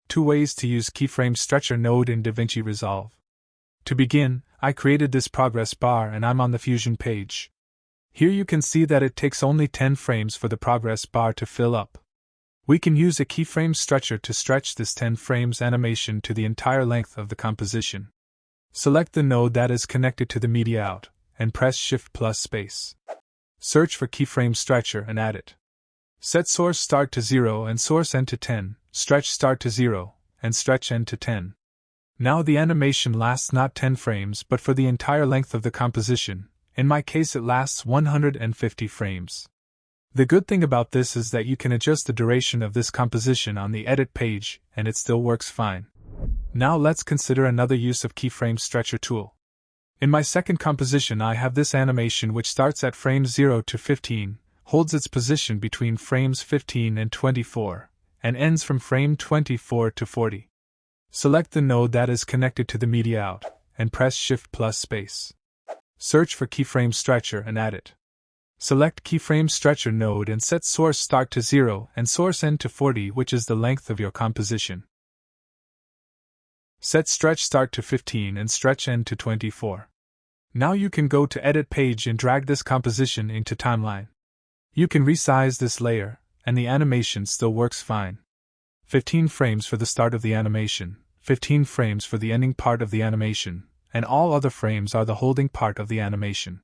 2 ways to use Keyframe Stretcher node in DaVinci Resolve. To begin, I created this progress bar and I'm on the Fusion page. Here you can see that it takes only 10 frames for the progress bar to fill up. We can use a Keyframe Stretcher to stretch this 10 frames animation to the entire length of the composition. Select the node that is connected to the media out, and press Shift plus space. Search for Keyframe Stretcher and add it. Set source start to 0 and source end to 10, stretch start to 0, and stretch end to 10. Now the animation lasts not 10 frames but for the entire length of the composition. In my case it lasts 150 frames. The good thing about this is that you can adjust the duration of this composition on the edit page and it still works fine. Now let's consider another use of Keyframe Stretcher tool. In my second composition I have this animation which starts at frames 0 to 15, holds its position between frames 15 and 24, and ends from frame 24 to 40. Select the node that is connected to the media out, and press Shift plus space. Search for Keyframe Stretcher and add it. Select Keyframe Stretcher node and set source start to 0 and source end to 40, which is the length of your composition. Set stretch start to 15 and stretch end to 24. Now you can go to edit page and drag this composition into timeline. You can resize this layer, and the animation still works fine. 15 frames for the start of the animation, 15 frames for the ending part of the animation, and all other frames are the holding part of the animation.